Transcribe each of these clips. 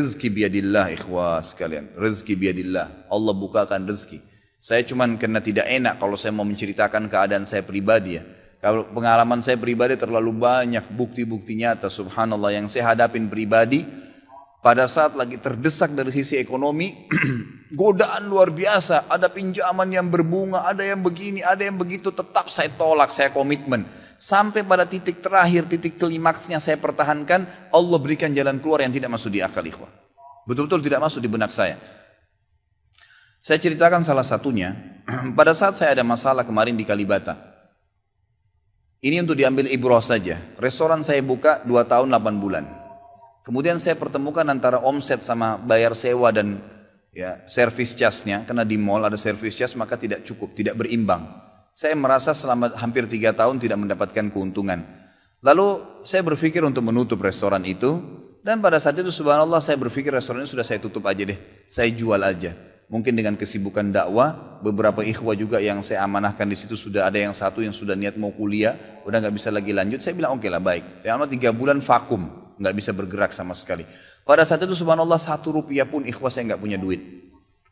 Rezeki biadillah ikhwah sekalian. Rezeki biadillah. Allah bukakan rezeki. Saya cuman karena tidak enak kalau saya mau menceritakan keadaan saya pribadi ya. Kalau pengalaman saya pribadi terlalu banyak bukti-bukti nyata subhanallah yang saya hadapin pribadi. Pada saat lagi terdesak dari sisi ekonomi, godaan luar biasa. Ada pinjaman yang berbunga, ada yang begini, ada yang begitu. Tetap saya tolak, saya komitmen. Sampai pada titik terakhir, titik klimaksnya saya pertahankan, Allah berikan jalan keluar yang tidak masuk di akal ikhwah. Betul-betul tidak masuk di benak saya. Saya ceritakan salah satunya, pada saat saya ada masalah kemarin di Kalibata. Ini untuk diambil ibrah saja. Restoran saya buka 2 tahun 8 bulan. Kemudian saya pertemukan antara omset sama bayar sewa dan ya, service charge-nya. Karena di mall ada service charge maka tidak cukup, tidak berimbang. Saya merasa selama hampir 3 tahun tidak mendapatkan keuntungan. Lalu saya berpikir untuk menutup restoran itu. Dan pada saat itu subhanallah saya berpikir restoran ini sudah saya tutup aja deh. Saya jual aja. Mungkin dengan kesibukan dakwah, beberapa ikhwah juga yang saya amanahkan di situ sudah ada yang satu yang sudah niat mau kuliah, udah nggak bisa lagi lanjut. Saya bilang oke lah baik. Selama 3 bulan vakum, nggak bisa bergerak sama sekali. Pada saat itu subhanallah 1 rupiah pun ikhwah saya nggak punya duit.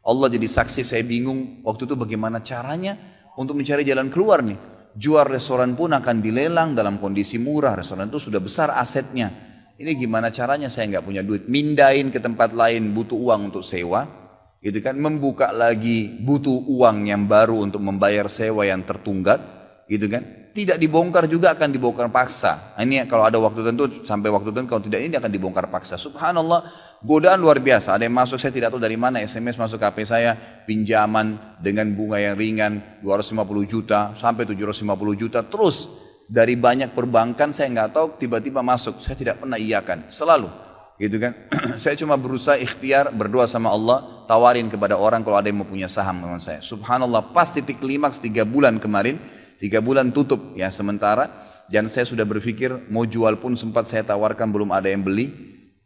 Allah jadi saksi saya bingung waktu itu bagaimana caranya untuk mencari jalan keluar nih. Jual restoran pun akan dilelang dalam kondisi murah. Restoran itu sudah besar asetnya. Ini gimana caranya saya nggak punya duit. Mindahin ke tempat lain butuh uang untuk sewa. Gitu kan, membuka lagi butuh uang yang baru untuk membayar sewa yang tertunggak, gitu kan, tidak dibongkar juga akan dibongkar paksa. Ini kalau ada waktu tentu sampai waktu tentu, kalau tidak ini akan dibongkar paksa. Subhanallah, godaan luar biasa. Ada yang masuk saya tidak tahu dari mana, SMS masuk HP saya, pinjaman dengan bunga yang ringan 250 juta sampai 750 juta terus dari banyak perbankan saya nggak tahu tiba-tiba masuk, saya tidak pernah iyakan, selalu. Gitu kan, saya cuma berusaha ikhtiar berdoa sama Allah, tawarin kepada orang kalau ada yang mau punya saham dengan saya. Subhanallah, pas titik klimaks 3 bulan kemarin, 3 bulan tutup ya sementara, dan saya sudah berpikir mau jual pun sempat saya tawarkan belum ada yang beli.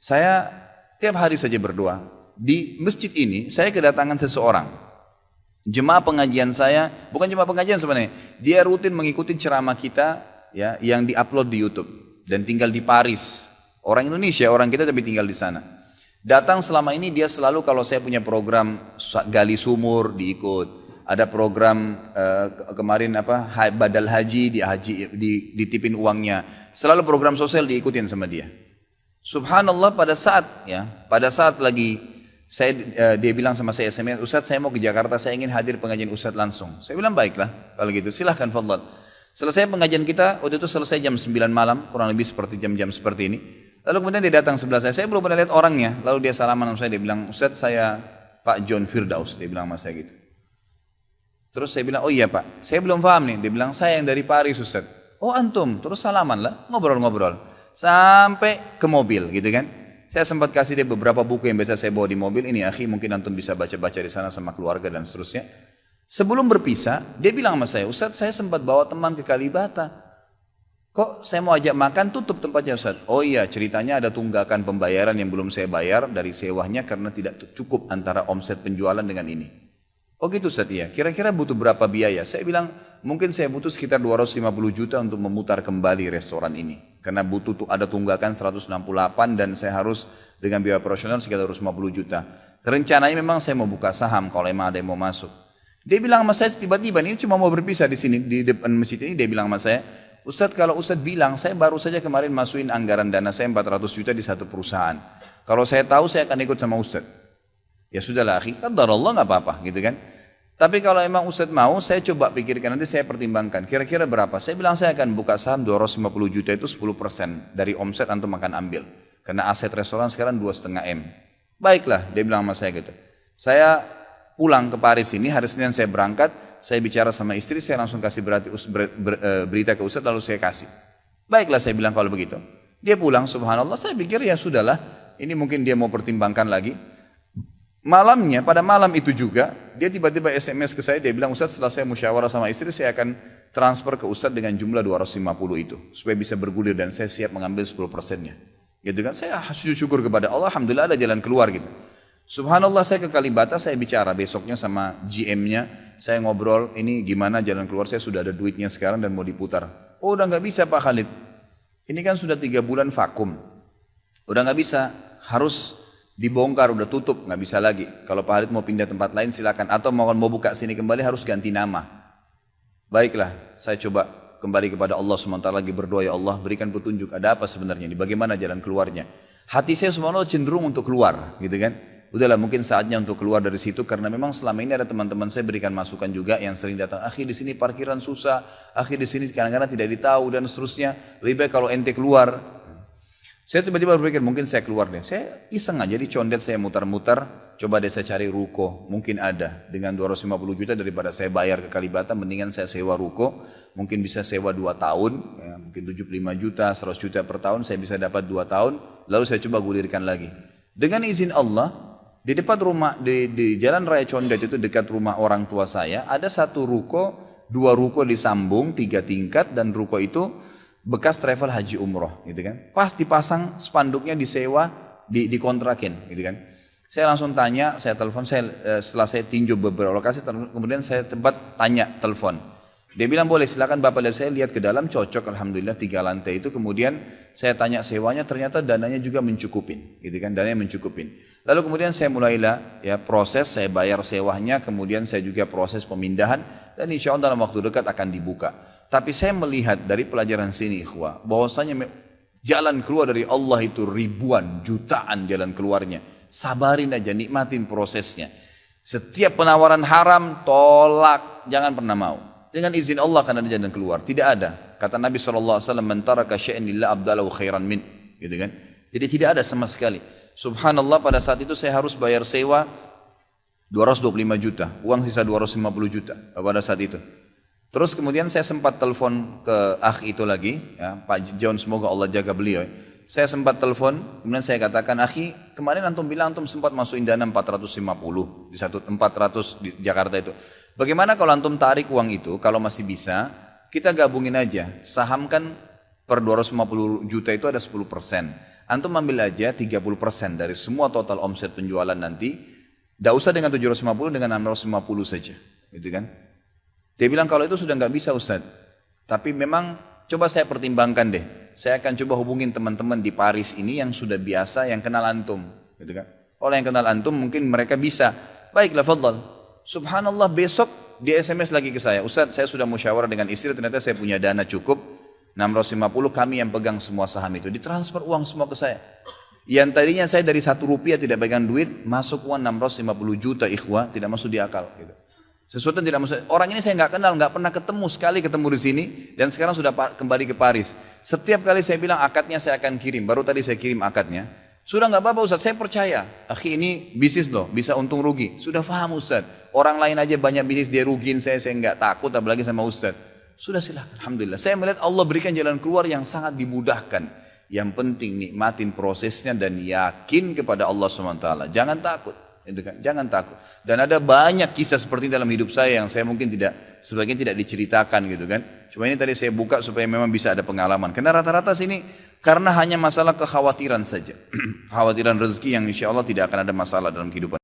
Saya tiap hari saja berdoa. Di masjid ini saya kedatangan seseorang, jemaah pengajian saya, bukan jemaah pengajian sebenarnya, dia rutin mengikuti ceramah kita ya yang diupload di YouTube dan tinggal di Paris. Orang Indonesia, orang kita tapi tinggal di sana. Datang selama ini dia selalu kalau saya punya program gali sumur diikut. Ada program kemarin badal haji ditipin uangnya. Selalu program sosial diikutin sama dia. Subhanallah pada saat lagi dia bilang sama saya SMS, Ustadz saya mau ke Jakarta, saya ingin hadir pengajian Ustadz langsung. Saya bilang baiklah kalau gitu silahkan fadhal. Selesai pengajian kita waktu itu selesai jam 9 malam kurang lebih seperti jam-jam seperti ini. Lalu kemudian dia datang sebelah saya belum pernah lihat orangnya. Lalu dia salaman sama saya, dia bilang, Ustadz saya Pak John Firdaus, dia bilang sama saya gitu. Terus saya bilang, oh iya Pak, saya belum paham nih. Dia bilang, saya yang dari Paris Ustadz. Oh antum, terus salaman lah, ngobrol-ngobrol. Sampai ke mobil gitu kan. Saya sempat kasih dia beberapa buku yang biasa saya bawa di mobil. Ini akhi mungkin antum bisa baca-baca di sana sama keluarga dan seterusnya. Sebelum berpisah, dia bilang sama saya, Ustadz saya sempat bawa teman ke Kalibata. Kok saya mau ajak makan tutup tempatnya Ustaz? Oh iya ceritanya ada tunggakan pembayaran yang belum saya bayar dari sewanya karena tidak cukup antara omset penjualan dengan ini. Oh gitu Ustaz iya. Kira-kira butuh berapa biaya? Saya bilang mungkin saya butuh sekitar 250 juta untuk memutar kembali restoran ini. Karena butuh ada tunggakan 168 dan saya harus dengan biaya operasional sekitar 250 juta. Rencananya memang saya mau buka saham kalau memang ada yang mau masuk. Dia bilang sama saya tiba-tiba ini cuma mau berpisah di sini di depan masjid ini dia bilang sama saya, Ustadz kalau Ustadz bilang saya baru saja kemarin masukin anggaran dana saya 400 juta di satu perusahaan. Kalau saya tahu saya akan ikut sama Ustadz. Ya sudahlah akhi, qadarullah nggak apa-apa gitu kan. Tapi kalau emang Ustadz mau saya coba pikirkan nanti saya pertimbangkan kira-kira berapa. Saya bilang saya akan buka saham 250 juta itu 10% dari omset antum akan ambil. Karena aset restoran sekarang 2,5 M. Baiklah dia bilang sama saya gitu. Saya pulang ke Paris ini hari Senin saya berangkat. Saya bicara sama istri, saya langsung kasih berita ke Ustadz lalu saya kasih. Baiklah saya bilang kalau begitu. Dia pulang subhanallah saya pikir ya sudahlah. Ini mungkin dia mau pertimbangkan lagi. Malamnya pada malam itu juga dia tiba-tiba SMS ke saya. Dia bilang Ustadz setelah saya musyawarah sama istri saya akan transfer ke Ustadz dengan jumlah 250 itu. Supaya bisa bergulir dan saya siap mengambil 10%-nya. Gitu kan, saya sujud syukur kepada Allah. Alhamdulillah ada jalan keluar gitu. Subhanallah saya ke Kalibata saya bicara besoknya sama GM-nya. Saya ngobrol, ini gimana jalan keluar saya sudah ada duitnya sekarang dan mau diputar. Oh udah nggak bisa Pak Khalid. Ini kan sudah 3 bulan vakum. Udah nggak bisa, harus dibongkar, udah tutup, nggak bisa lagi. Kalau Pak Halid mau pindah tempat lain silakan, atau mau buka sini kembali harus ganti nama. Baiklah, saya coba kembali kepada Allah SWT lagi berdoa, ya Allah berikan petunjuk, ada apa sebenarnya ini, bagaimana jalan keluarnya. Hati saya subhanallah cenderung untuk keluar, gitu kan. Udahlah mungkin saatnya untuk keluar dari situ, karena memang selama ini ada teman-teman saya berikan masukan juga yang sering datang, akhi di sini parkiran susah, akhi di sini kadang-kadang tidak ditahu dan seterusnya, lebih baik kalau ente keluar. Saya tiba-tiba berpikir mungkin saya keluar deh, saya iseng aja di condet saya mutar-mutar, coba deh saya cari ruko, mungkin ada, dengan 250 juta daripada saya bayar ke Kalibata, mendingan saya sewa ruko, mungkin bisa sewa 2 tahun, ya, mungkin 75 juta, 100 juta per tahun, saya bisa dapat 2 tahun, lalu saya coba gulirkan lagi. Dengan izin Allah, di depan rumah, di Jalan Raya Condet itu dekat rumah orang tua saya, ada 1 ruko, 2 ruko disambung, 3 tingkat, dan ruko itu bekas travel haji umroh, gitu kan. Pas dipasang spanduknya disewa, dikontrakin, gitu kan. Saya langsung tanya, saya telepon, setelah saya tinjau beberapa lokasi, kemudian saya tanya telepon. Dia bilang boleh, silakan Bapak lihat, saya lihat ke dalam cocok, alhamdulillah 3 lantai itu. Kemudian saya tanya sewanya, ternyata dananya juga mencukupin, gitu kan, dananya mencukupin. Lalu kemudian saya mulailah ya proses, saya bayar sewanya, kemudian saya juga proses pemindahan, dan insya Allah dalam waktu dekat akan dibuka. Tapi saya melihat dari pelajaran sini ikhwah, bahwasanya jalan keluar dari Allah itu ribuan, jutaan jalan keluarnya. Sabarin aja, nikmatin prosesnya. Setiap penawaran haram, tolak, jangan pernah mau. Dengan izin Allah akan ada jalan keluar. Tidak ada. Kata Nabi SAW, "Man taraka syai'an lillah abdalahu khairan min." Gitu kan? Jadi tidak ada sama sekali. Subhanallah, pada saat itu saya harus bayar sewa 225 juta. Uang sisa 250 juta pada saat itu. Terus kemudian saya sempat telepon ke akh itu lagi, ya, Pak John, semoga Allah jaga beliau. Saya sempat telepon, kemudian saya katakan, akhi, kemarin antum bilang antum sempat masukin dana 450 di 400 di Jakarta itu. Bagaimana kalau antum tarik uang itu, kalau masih bisa, kita gabungin aja. Saham kan per 250 juta itu ada 10%. Antum ambil aja 30% dari semua total omset penjualan nanti. Tidak usah dengan 750, dengan 650 saja. Gitu kan? Dia bilang kalau itu sudah nggak bisa Ustaz. Tapi memang coba saya pertimbangkan deh. Saya akan coba hubungin teman-teman di Paris ini yang sudah biasa, yang kenal antum. Gitu kan? Kalau yang kenal antum mungkin mereka bisa. Baiklah, fadhal. Subhanallah, besok dia SMS lagi ke saya. Ustaz, saya sudah musyawarah dengan istri, ternyata saya punya dana cukup. 650, kami yang pegang semua saham itu. Ditransfer uang semua ke saya. Yang tadinya saya dari 1 rupiah tidak pegang duit, masuk uang 650 juta ikhwah, tidak masuk di akal. Gitu. Sesuatu yang tidak masuk. Orang ini saya nggak kenal, nggak pernah ketemu, sekali ketemu di sini, dan sekarang sudah kembali ke Paris. Setiap kali saya bilang akadnya saya akan kirim, baru tadi saya kirim akadnya. Sudah nggak apa-apa Ustaz, saya percaya. Akhi, ini bisnis loh, bisa untung rugi. Sudah paham Ustaz. Orang lain aja banyak bisnis dia rugiin saya nggak takut, apalagi sama Ustaz. Sudah silakan, alhamdulillah. Saya melihat Allah berikan jalan keluar yang sangat dimudahkan. Yang penting nikmatin prosesnya dan yakin kepada Allah SWT. Jangan takut. Jangan takut. Dan ada banyak kisah seperti dalam hidup saya yang saya mungkin sebagian tidak diceritakan gitu kan. Cuma ini tadi saya buka supaya memang bisa ada pengalaman. Karena rata-rata sini karena hanya masalah kekhawatiran saja. Kekhawatiran rezeki yang insya Allah tidak akan ada masalah dalam kehidupan.